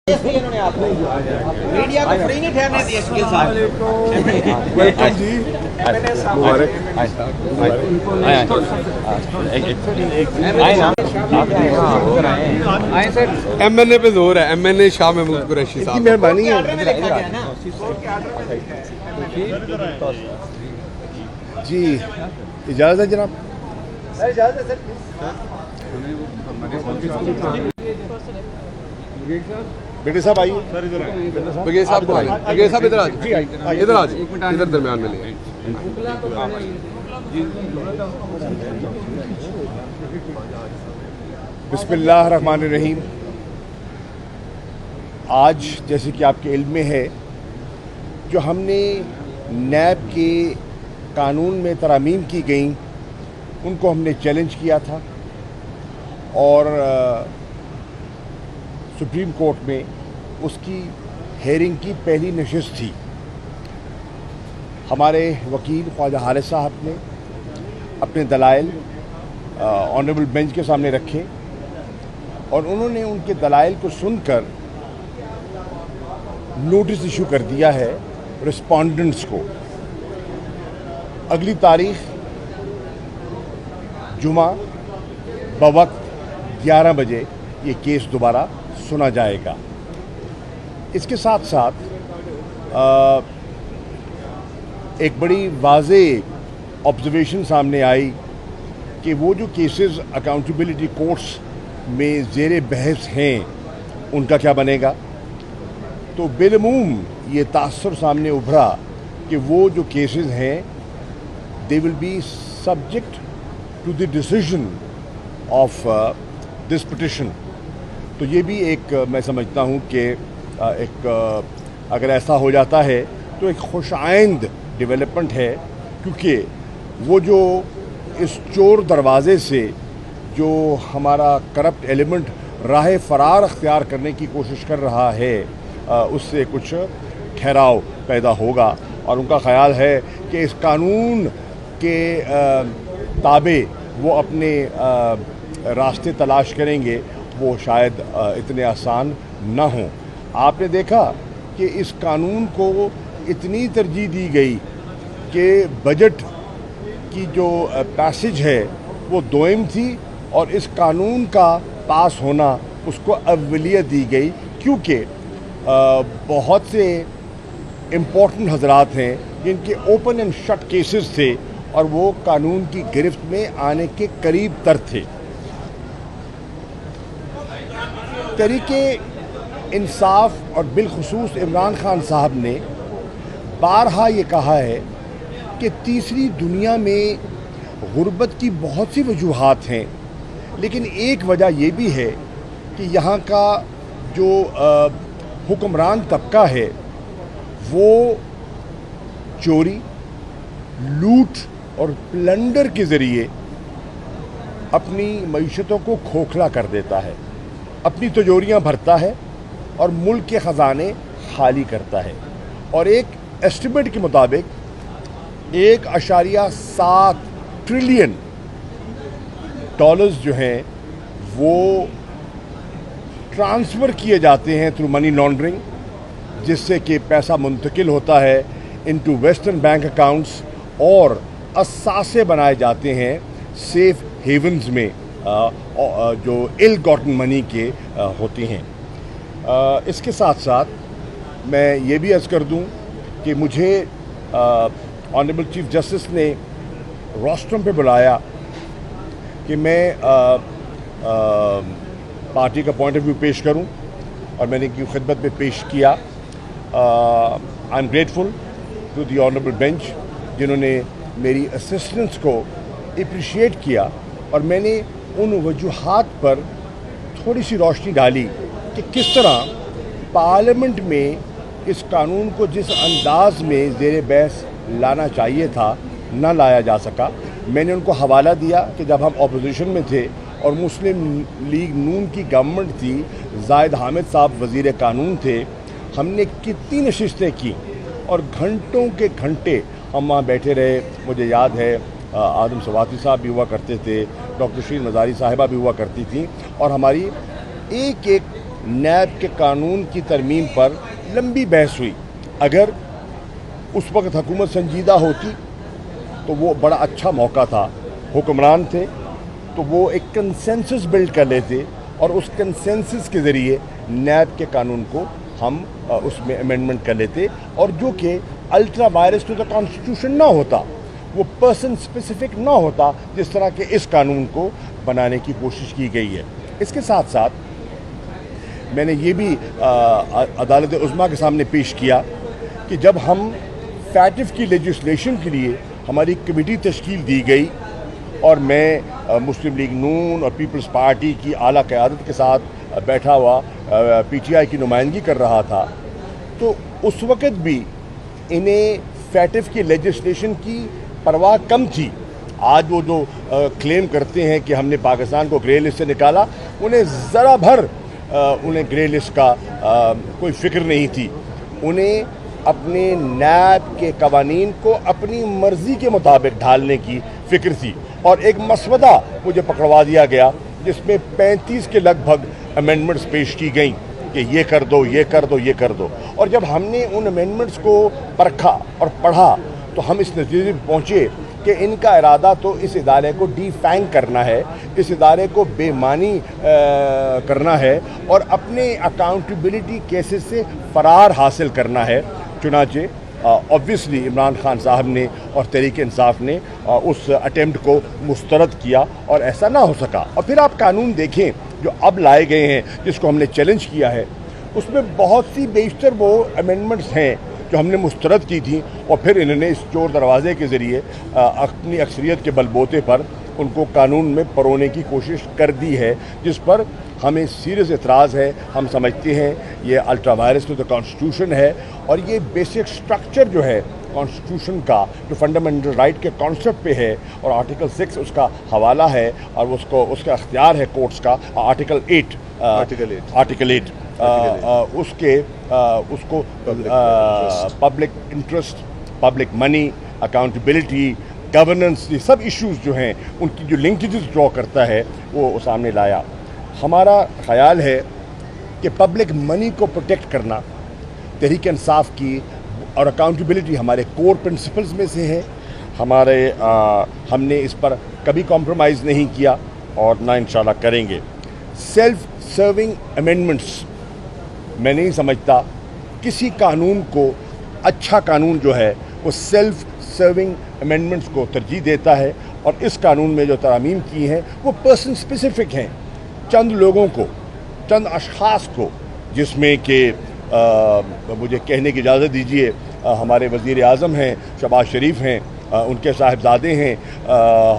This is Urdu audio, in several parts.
انہوں نے آپ کو میڈیا کو فری نہیں ٹھہرنے دیا شکیل صاحب. ویلکم جی. مبارک. ایم این اے پہ زور ہے. ایم این اے شاہ محمود قریشی صاحب کی مہربانی ہے. جی اجازت ہے جناب. بیٹے صاحب آئیے. بگیش صاحب کو آئیے. بگیش صاحب ادھر آ جائیں. ادھر آ جائیں. ادھر درمیان میں لیں. بسم اللہ الرحمن الرحیم. آج جیسے کہ آپ کے علم میں ہے جو ہم نے نیب کے قانون میں ترامیم کی گئیں ان کو ہم نے چیلنج کیا تھا اور سپریم کورٹ میں اس کی ہیئرنگ کی پہلی نشست تھی. ہمارے وکیل خواجہ حارث صاحب نے اپنے دلائل آنریبل بینچ کے سامنے رکھے اور انہوں نے ان کے دلائل کو سن کر نوٹس ایشو کر دیا ہے رسپونڈنٹس کو. اگلی تاریخ جمعہ بوقت 11 بجے یہ کیس دوبارہ سنا جائے گا. اس کے ساتھ ساتھ ایک بڑی واضح آبزرویشن سامنے آئی کہ وہ جو کیسز اکاؤنٹیبلٹی کورٹس میں زیر بحث ہیں ان کا کیا بنے گا. تو بالعموم یہ تاثر سامنے ابھرا کہ وہ جو کیسز ہیں they will be subject to the decision of this petition. تو یہ بھی ایک میں سمجھتا ہوں کہ ایک اگر ایسا ہو جاتا ہے تو ایک خوش آئند ڈیولپمنٹ ہے کیونکہ وہ جو اس چور دروازے سے جو ہمارا کرپٹ ایلیمنٹ راہ فرار اختیار کرنے کی کوشش کر رہا ہے اس سے کچھ ٹھہراؤ پیدا ہوگا اور ان کا خیال ہے کہ اس قانون کے تابع وہ اپنے راستے تلاش کریں گے وہ شاید اتنے آسان نہ ہوں. آپ نے دیکھا کہ اس قانون کو اتنی ترجیح دی گئی کہ بجٹ کی جو پیسج ہے وہ دوئم تھی اور اس قانون کا پاس ہونا اس کو اولیت دی گئی کیونکہ بہت سے امپورٹنٹ حضرات ہیں جن کے اوپن اینڈ شٹ کیسز تھے اور وہ قانون کی گرفت میں آنے کے قریب تر تھے. تحریک انصاف اور بالخصوص عمران خان صاحب نے بارہا یہ کہا ہے کہ تیسری دنیا میں غربت کی بہت سی وجوہات ہیں لیکن ایک وجہ یہ بھی ہے کہ یہاں کا جو حکمران طبقہ ہے وہ چوری لوٹ اور پلنڈر کے ذریعے اپنی معیشتوں کو کھوکھلا کر دیتا ہے اپنی تجوریاں بھرتا ہے اور ملک کے خزانے خالی کرتا ہے. اور ایک ایسٹیمیٹ کے مطابق 1.7 ٹریلین ڈالرز جو ہیں وہ ٹرانسفر کیے جاتے ہیں تھرو منی لانڈرنگ جس سے کہ پیسہ منتقل ہوتا ہے انٹو ویسٹرن بینک اکاؤنٹس اور اثاثے بنائے جاتے ہیں سیف ہیونز میں جو ایل گاٹن منی کے ہوتی ہیں. اس کے ساتھ ساتھ میں یہ بھی عرض کر دوں کہ مجھے آنریبل چیف جسٹس نے روسٹرم پہ بلایا کہ میں پارٹی کا پوائنٹ آف ویو پیش کروں اور میں نے کی خدمت میں پیش کیا. I'm grateful to the honourable bench جنہوں نے میری اسسٹنس کو اپریشیٹ کیا اور میں نے ان وجوہات پر تھوڑی سی روشنی ڈالی کہ کس طرح پارلیمنٹ میں اس قانون کو جس انداز میں زیر بحث لانا چاہیے تھا نہ لایا جا سکا. میں نے ان کو حوالہ دیا کہ جب ہم اپوزیشن میں تھے اور مسلم لیگ نون کی گورنمنٹ تھی زاہد حامد صاحب وزیر قانون تھے ہم نے کتنی نشستیں کی اور گھنٹوں کے گھنٹے ہم وہاں بیٹھے رہے. مجھے یاد ہے آدم سواتی صاحب بھی ہوا کرتے تھے ڈاکٹر شیر مزاری صاحبہ بھی ہوا کرتی تھیں اور ہماری ایک ایک نیب کے قانون کی ترمیم پر لمبی بحث ہوئی. اگر اس وقت حکومت سنجیدہ ہوتی تو وہ بڑا اچھا موقع تھا. حکمران تھے تو وہ ایک کنسنسس بلڈ کر لیتے اور اس کنسنسس کے ذریعے نیب کے قانون کو ہم اس میں امینڈمنٹ کر لیتے, اور جو کہ ultra vires to the constitution نہ ہوتا, وہ پرسن اسپیسیفک نہ ہوتا جس طرح کے اس قانون کو بنانے کی کوشش کی گئی ہے. اس کے ساتھ ساتھ میں نے یہ بھی عدالت عظمیٰ کے سامنے پیش کیا کہ جب ہم فیٹف کی لیجسلیشن کے لیے ہماری کمیٹی تشکیل دی گئی اور میں مسلم لیگ نون اور پیپلز پارٹی کی اعلیٰ قیادت کے ساتھ بیٹھا ہوا پی ٹی آئی کی نمائندگی کر رہا تھا, تو اس وقت بھی انہیں فیٹف کی لیجسلیشن کی پرواہ کم تھی. آج وہ جو کلیم کرتے ہیں کہ ہم نے پاکستان کو گرے لسٹ سے نکالا, انہیں ذرا بھر انہیں گرے لسٹ کا کوئی فکر نہیں تھی. انہیں اپنے نیب کے قوانین کو اپنی مرضی کے مطابق ڈھالنے کی فکر تھی, اور ایک مسودہ مجھے پکڑوا دیا گیا جس میں 35 کے لگ بھگ امینڈمنٹس پیش کی گئیں کہ یہ کر دو, یہ کر دو, یہ کر دو. اور جب ہم نے ان امینڈمنٹس کو پرکھا اور پڑھا تو ہم اس نتیجے پہ پہنچے کہ ان کا ارادہ تو اس ادارے کو ڈی فینگ کرنا ہے, اس ادارے کو بے معنی کرنا ہے اور اپنے اکاؤنٹیبلٹی کیسز سے فرار حاصل کرنا ہے. چنانچہ آبویسلی عمران خان صاحب نے اور تحریک انصاف نے اس اٹیمپٹ کو مسترد کیا اور ایسا نہ ہو سکا. اور پھر آپ قانون دیکھیں جو اب لائے گئے ہیں جس کو ہم نے چیلنج کیا ہے, اس میں بہت سی بیشتر وہ امینڈمنٹس ہیں جو ہم نے مسترد کی تھیں, اور پھر انہوں نے اس چور دروازے کے ذریعے اپنی اکثریت کے بلبوتے پر ان کو قانون میں پرونے کی کوشش کر دی ہے, جس پر ہمیں سیریس اعتراض ہے. ہم سمجھتے ہیں یہ ultra vires to the constitution ہے, اور یہ بیسک سٹرکچر جو ہے کانسٹیٹیوشن کا, جو فنڈامنٹل رائٹ کے کانسیپٹ پہ ہے, اور آرٹیکل 6 اس کا حوالہ ہے, اور اس کا اختیار ہے کورٹس کا. آرٹیکل 8 اس کو public interest, public money, accountability, governance, یہ سب ایشوز جو ہیں ان کی جو لنکیجز ڈرا کرتا ہے وہ سامنے لایا. ہمارا خیال ہے کہ پبلک منی کو پروٹیکٹ کرنا تحریک انصاف کی اور اکاؤنٹیبلٹی ہمارے کور پرنسپلز میں سے ہے. ہم نے اس پر کبھی کمپرومائز نہیں کیا اور نہ انشاءاللہ کریں گے. سیلف سرونگ امینڈمنٹس, میں نہیں سمجھتا کسی قانون کو اچھا قانون جو ہے وہ سیلف سرونگ امینڈمنٹس کو ترجیح دیتا ہے, اور اس قانون میں جو ترامیم کی ہیں وہ پرسن اسپیسیفک ہیں, چند لوگوں کو, چند اشخاص کو, جس میں کہ مجھے کہنے کی اجازت دیجیے ہمارے وزیر اعظم ہیں شہباز شریف ہیں, ان کے صاحبزادے ہیں,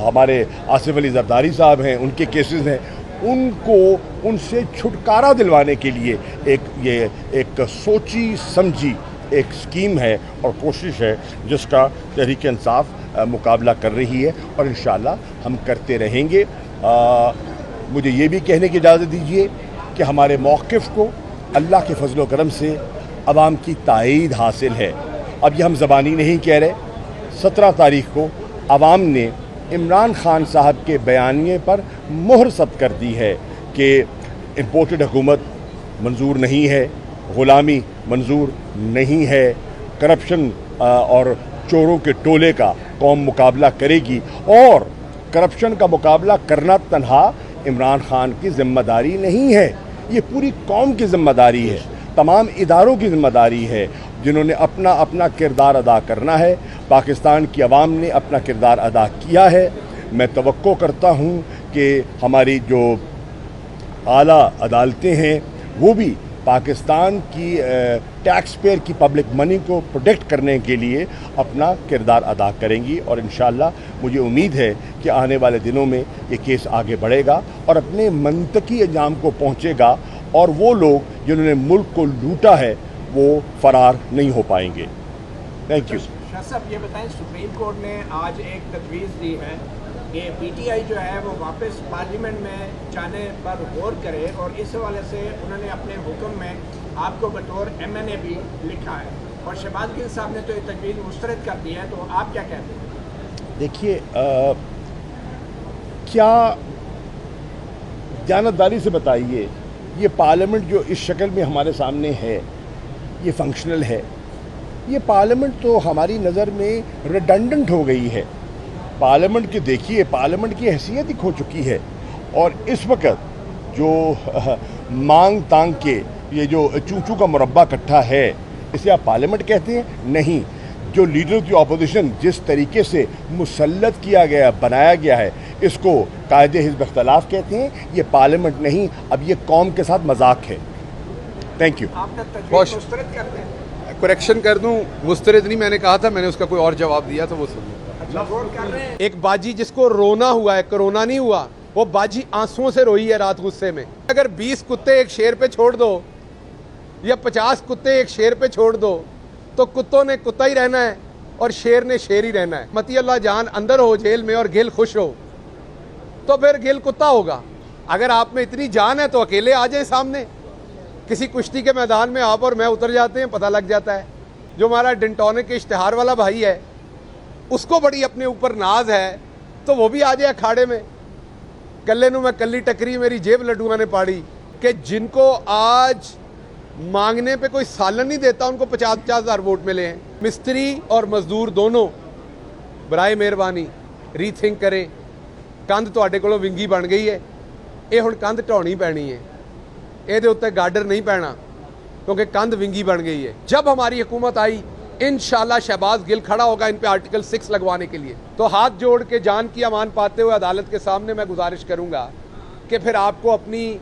ہمارے آصف علی زرداری صاحب ہیں, ان کے کیسز ہیں. ان کو ان سے چھٹکارا دلوانے کے لیے ایک سوچی سمجھی ایک اسکیم ہے اور کوشش ہے جس کا تحریک انصاف مقابلہ کر رہی ہے, اور انشاءاللہ ہم کرتے رہیں گے. مجھے یہ بھی کہنے کی اجازت دیجیے کہ ہمارے موقف کو اللہ کے فضل و کرم سے عوام کی تائید حاصل ہے. اب یہ ہم زبانی نہیں کہہ رہے. 17 تاریخ کو عوام نے عمران خان صاحب کے بیانیے پر مہر ثبت کر دی ہے کہ امپورٹڈ حکومت منظور نہیں ہے, غلامی منظور نہیں ہے, کرپشن اور چوروں کے ٹولے کا قوم مقابلہ کرے گی, اور کرپشن کا مقابلہ کرنا تنہا عمران خان کی ذمہ داری نہیں ہے, یہ پوری قوم کی ذمہ داری ہے, تمام اداروں کی ذمہ داری ہے جنہوں نے اپنا کردار ادا کرنا ہے. پاکستان کی عوام نے اپنا کردار ادا کیا ہے. میں توقع کرتا ہوں کہ ہماری جو اعلیٰ عدالتیں ہیں وہ بھی پاکستان کی ٹیکس پیئر کی پبلک منی کو پروٹیکٹ کرنے کے لیے اپنا کردار ادا کریں گی, اور انشاءاللہ مجھے امید ہے کہ آنے والے دنوں میں یہ کیس آگے بڑھے گا اور اپنے منطقی انجام کو پہنچے گا, اور وہ لوگ جنہوں نے ملک کو لوٹا ہے وہ فرار نہیں ہو پائیں گے. Thank you. شاہ صاحب یہ بتائیں, سپریم کورٹ نے آج ایک تجویز دی ہے کہ پی ٹی آئی جو ہے وہ واپس پارلیمنٹ میں جانے پر غور کرے, اور اس حوالے سے انہوں نے اپنے حکم میں آپ کو بطور ایم این اے بھی لکھا ہے, اور شہباز گل صاحب نے تو یہ تجویز مسترد کر دی ہے, تو آپ کیا کہتے ہیں؟ دیکھیے, کیا دیانتداری سے بتائیے یہ پارلیمنٹ جو اس شکل میں ہمارے سامنے ہے یہ فنکشنل ہے. یہ پارلیمنٹ تو ہماری نظر میں ریڈنڈنٹ ہو گئی ہے. پارلیمنٹ کی دیکھیے پارلیمنٹ کی حیثیت ہی کھو چکی ہے. اور اس وقت جو مانگ تانگ کے یہ جو چونچو کا مربع کٹھا ہے اسے آپ پارلیمنٹ کہتے ہیں؟ نہیں. جو لیڈر کی اپوزیشن جس طریقے سے مسلط کیا گیا بنایا گیا ہے اس کو قائد حزب اختلاف کہتے ہیں. یہ پارلیمنٹ نہیں، اب یہ قوم کے ساتھ مذاق ہے. Thank you. آپ نے تجویز مسترد کرتے ہیں؟ کریکشن کر دوں، مسترد نہیں میں نے کہا تھا، میں نے اس کا کوئی اور جواب دیا تو وہ سن لوں. اچھا غور کر رہے ہیں. ایک باجی جس کو رونا ہوا ہے، کرونا نہیں ہوا، وہ باجی آنسوؤں سے روئی ہے رات غصے میں. اگر 20 کتے ایک شیر پہ چھوڑ دو یا 50 کتے ایک شیر پہ چھوڑ دو تو کتوں نے کتا ہی رہنا ہے اور شیر نے شیر ہی رہنا ہے. متی اللہ جان اندر ہو جیل میں اور گل خوش ہو تو پھر گل کتا ہوگا. اگر آپ میں اتنی جان ہے تو اکیلے آ جائیں سامنے. کسی کشتی کے میدان میں آپ اور میں اتر جاتے ہیں، پتہ لگ جاتا ہے. جو ہمارا ڈنٹونک کے اشتہار والا بھائی ہے اس کو بڑی اپنے اوپر ناز ہے تو وہ بھی آ جائے اکھاڑے میں. کلے نو میں کلی ٹکری میری جیب لڈوؤں نے پاڑی. کہ جن کو آج مانگنے پہ کوئی سالن نہیں دیتا ان کو 50,000 ووٹ ملے ہیں. مستری اور مزدور دونوں برائے مہربانی ری تھنک کریں. کندھ تواڈے کولوں ونگی بن گئی ہے، یہ ہن کندھ ٹھاؤنی پینی ہے. یہ گارڈر نہیں پینا کیونکہ کندھ ونگی بن گئی ہے. جب ہماری حکومت آئی انشاءاللہ شہباز گل کھڑا ہوگا ان پہ آرٹیکل 6 لگوانے کے لیے. تو ہاتھ جوڑ کے جان کی امان پاتے ہوئے عدالت کے سامنے میں گزارش کروں گا کہ پھر آپ کو اپنی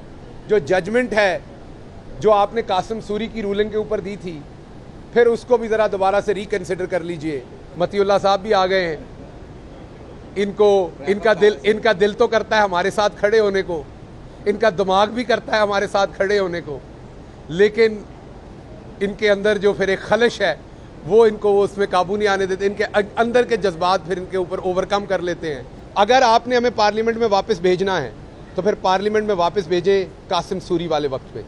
جو ججمنٹ ہے جو آپ نے قاسم سوری کی رولنگ کے اوپر دی تھی پھر اس کو بھی ذرا دوبارہ سے ریکنسیڈر کر لیجئے. متی اللہ صاحب بھی آ گئے ہیں. ان کا دل تو کرتا ہے ہمارے ساتھ کھڑے ہونے کو، ان کا دماغ بھی کرتا ہے ہمارے ساتھ کھڑے ہونے کو، لیکن ان کے اندر جو پھر ایک خلش ہے وہ ان کو اس میں قابو نہیں آنے دیتے. ان کے اندر کے جذبات پھر ان کے اوپر اوورکم کر لیتے ہیں. اگر آپ نے ہمیں پارلیمنٹ میں واپس بھیجنا ہے تو پھر پارلیمنٹ میں واپس بھیجیں قاسم سوری والے وقت پہ.